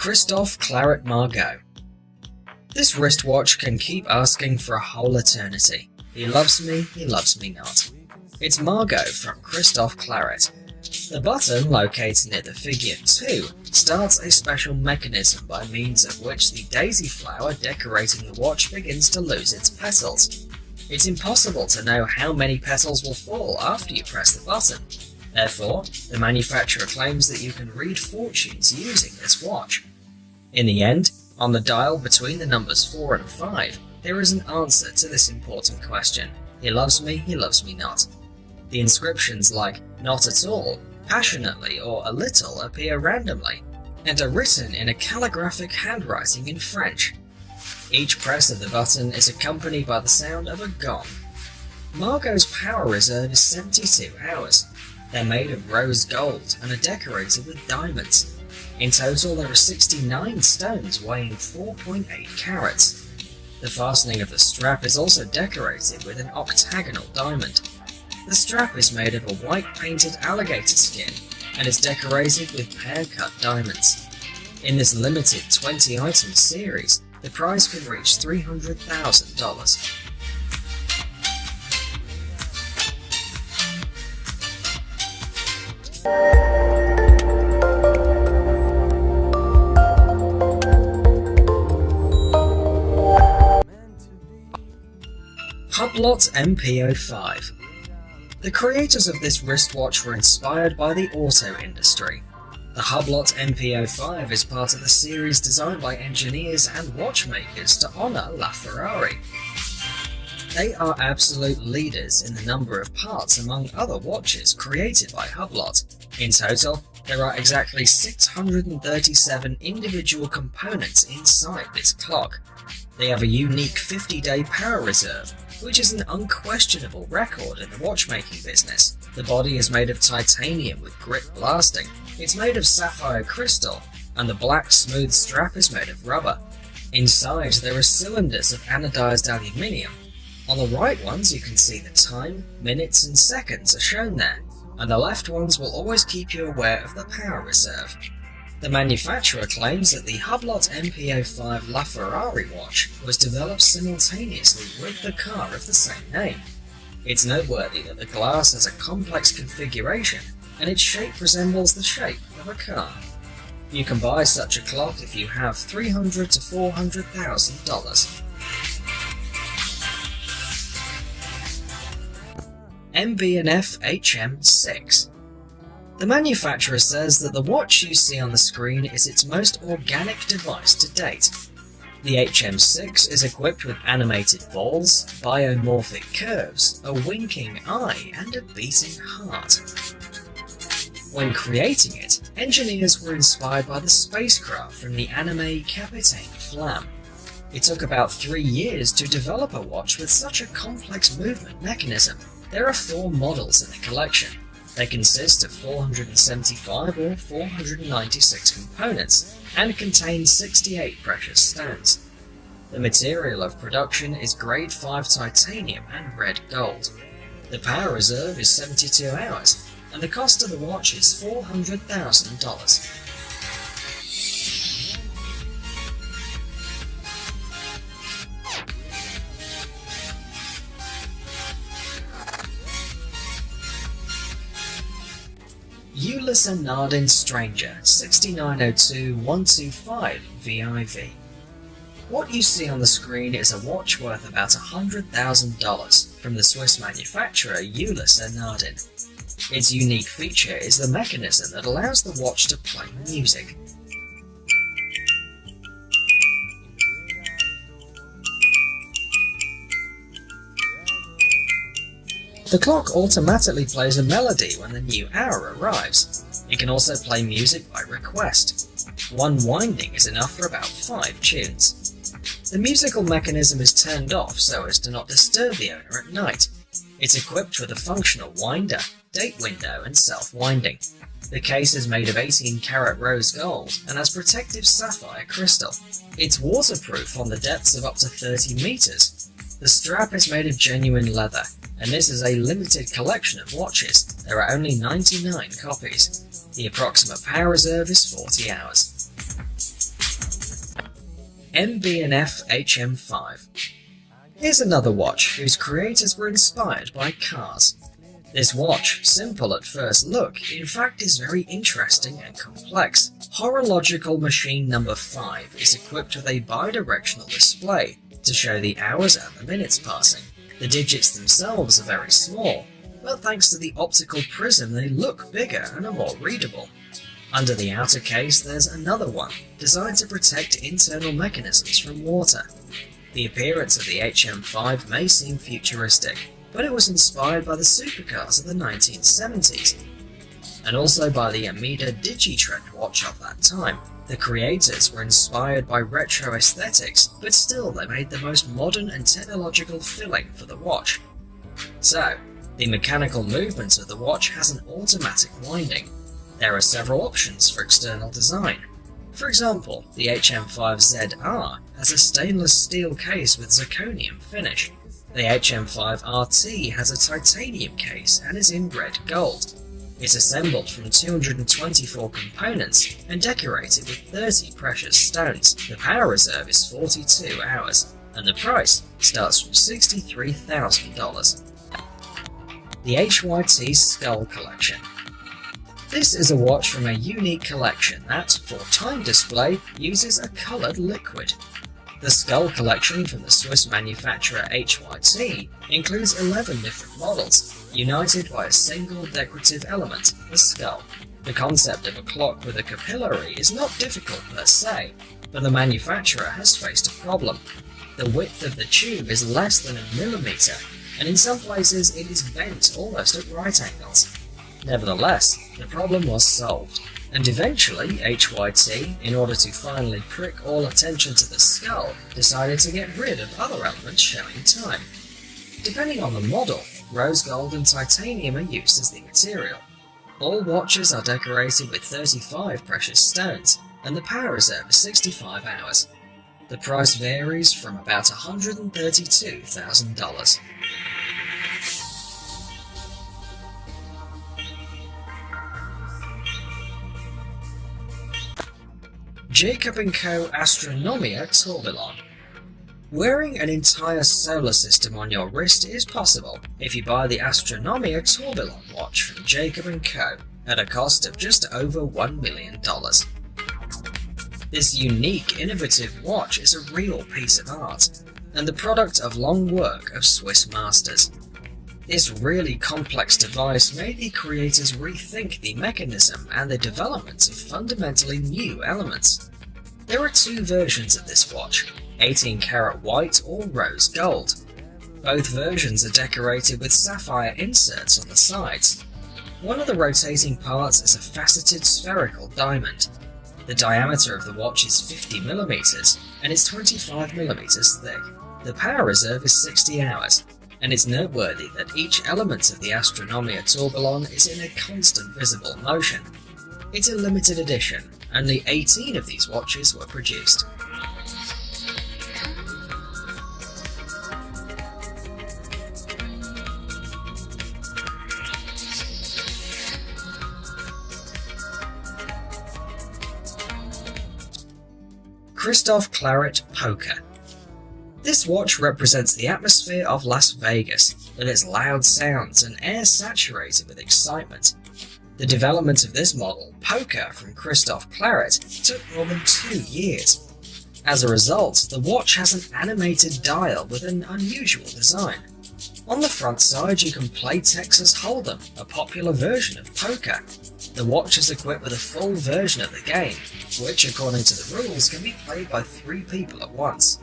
CHRISTOPHE, CLARET, MARGOT. This wristwatch can keep asking for a whole eternity. He loves me not. It's Margot from CHRISTOPHE Claret. The button, located near the figure 2, starts a special mechanism by means of which the daisy flower decorating the watch begins to lose its petals. It's impossible to know how many petals will fall after you press the button. Therefore, the manufacturer claims that you can read fortunes using this watch. In the end, on the dial between the numbers 4 and 5, there is an answer to this important question. He loves me not. The inscriptions like "not at all," "passionately," or "a little" appear randomly, and are written in a calligraphic handwriting in French. Each press of the button is accompanied by the sound of a gong. Margot's power reserve is 72 hours. They're made of rose gold and are decorated with diamonds. In total, there are 69 stones weighing 4.8 carats. The fastening of the strap is also decorated with an octagonal diamond. The strap is made of a white painted alligator skin and is decorated with pear-cut diamonds. In this limited 20-item series, the price can reach $300,000. HUBLOT MP05. The creators of this wristwatch were inspired by the auto industry. The HUBLOT MP05 is part of the series designed by engineers and watchmakers to honour LaFerrari. They are absolute leaders in the number of parts among other watches created by HUBLOT. In total, there are exactly 637 individual components inside this clock. They have a unique 50-day power reserve, which is an unquestionable record in the watchmaking business. The body is made of titanium with grit blasting, it's made of sapphire crystal, and the black smooth strap is made of rubber. Inside there are cylinders of anodized aluminium. On the right ones you can see the time, minutes and seconds are shown there, and the left ones will always keep you aware of the power reserve. The manufacturer claims that the HUBLOT MP05 LaFerrari watch was developed simultaneously with the car of the same name. It's noteworthy that the glass has a complex configuration and its shape resembles the shape of a car. You can buy such a clock if you have $300,000 to $400,000. MB&F HM6. The manufacturer says that the watch you see on the screen is its most organic device to date. The HM6 is equipped with animated balls, biomorphic curves, a winking eye, and a beating heart. When creating it, engineers were inspired by the spacecraft from the anime Capitaine Flamme. It took about 3 years to develop a watch with such a complex movement mechanism. There are 4 models in the collection. They consist of 475 or 496 components and contain 68 precious stones. The material of production is grade 5 titanium and red gold. The power reserve is 72 hours, and the cost of the watch is $400,000. ULYSSE NARDIN Stranger 6902125 VIV. What you see on the screen is a watch worth about $100,000 from the Swiss manufacturer ULYSSE NARDIN. Its unique feature is the mechanism that allows the watch to play music. The clock automatically plays a melody when the new hour arrives. It can also play music by request. One winding is enough for about 5 tunes. The musical mechanism is turned off so as to not disturb the owner at night. It's equipped with a functional winder, date window and self-winding. The case is made of 18-karat rose gold and has protective sapphire crystal. It's waterproof on the depths of up to 30 meters. The strap is made of genuine leather, and this is a limited collection of watches. There are only 99 copies. The approximate power reserve is 40 hours. MB&F HM5. Here's another watch whose creators were inspired by cars. This watch, simple at first look, in fact is very interesting and complex. Horological machine number 5 is equipped with a bidirectional display to show the hours and the minutes passing. The digits themselves are very small, but thanks to the optical prism they look bigger and are more readable. Under the outer case there's another one, designed to protect internal mechanisms from water. The appearance of the HM5 may seem futuristic, but it was inspired by the supercars of the 1970s, and also by the Amida Digitrend watch of that time. The creators were inspired by retro aesthetics, but still they made the most modern and technological filling for the watch. So, the mechanical movement of the watch has an automatic winding. There are several options for external design. For example, the HM5ZR has a stainless steel case with zirconium finish. The HM5RT has a titanium case and is in red gold. It's assembled from 224 components and decorated with 30 precious stones. The power reserve is 42 hours, and the price starts from $63,000. The HYT Skull Collection. This is a watch from a unique collection that, for time display, uses a coloured liquid. The Skull Collection from the Swiss manufacturer HYT includes 11 different models, united by a single decorative element, the skull. The concept of a clock with a capillary is not difficult per se, but the manufacturer has faced a problem. The width of the tube is less than a millimetre, and in some places it is bent almost at right angles. Nevertheless, the problem was solved, and eventually HYT, in order to finally prick all attention to the skull, decided to get rid of other elements showing time. Depending on the model, rose gold and titanium are used as the material. All watches are decorated with 35 precious stones, and the power reserve is 65 hours. The price varies from about $132,000. Jacob & Co. Astronomia Tourbillon. Wearing an entire solar system on your wrist is possible if you buy the Astronomia Tourbillon watch from Jacob & Co. at a cost of just over $1 million. This unique, innovative watch is a real piece of art, and the product of long work of Swiss masters. This really complex device made the creators rethink the mechanism and the development of fundamentally new elements. There are two versions of this watch, 18-karat white or rose gold. Both versions are decorated with sapphire inserts on the sides. One of the rotating parts is a faceted spherical diamond. The diameter of the watch is 50mm and is 25mm thick. The power reserve is 60 hours, and it's noteworthy that each element of the Astronomia Tourbillon is in a constant visible motion. It's a limited edition, only 18 of these watches were produced. CHRISTOPHE Claret Poker. This watch represents the atmosphere of Las Vegas, with its loud sounds and air saturated with excitement. The development of this model, Poker from CHRISTOPHE Claret, took more than 2 years. As a result, the watch has an animated dial with an unusual design. On the front side you can play Texas Hold'em, a popular version of poker. The watch is equipped with a full version of the game, which according to the rules can be played by 3 people at once.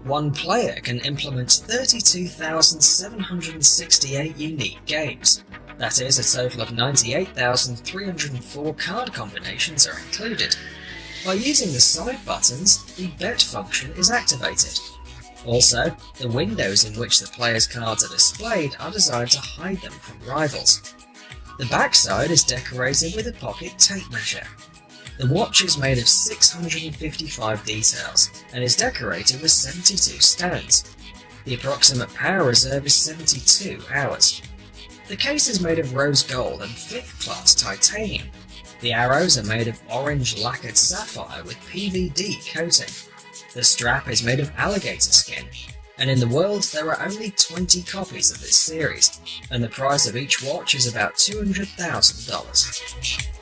One player can implement 32,768 unique games. That is, a total of 98,304 card combinations are included. By using the side buttons, the bet function is activated. Also, the windows in which the player's cards are displayed are designed to hide them from rivals. The backside is decorated with a pocket tape measure. The watch is made of 655 details and is decorated with 72 stones. The approximate power reserve is 72 hours. The case is made of rose gold and 5th class titanium. The arrows are made of orange lacquered sapphire with PVD coating. The strap is made of alligator skin, and in the world there are only 20 copies of this series, and the price of each watch is about $200,000.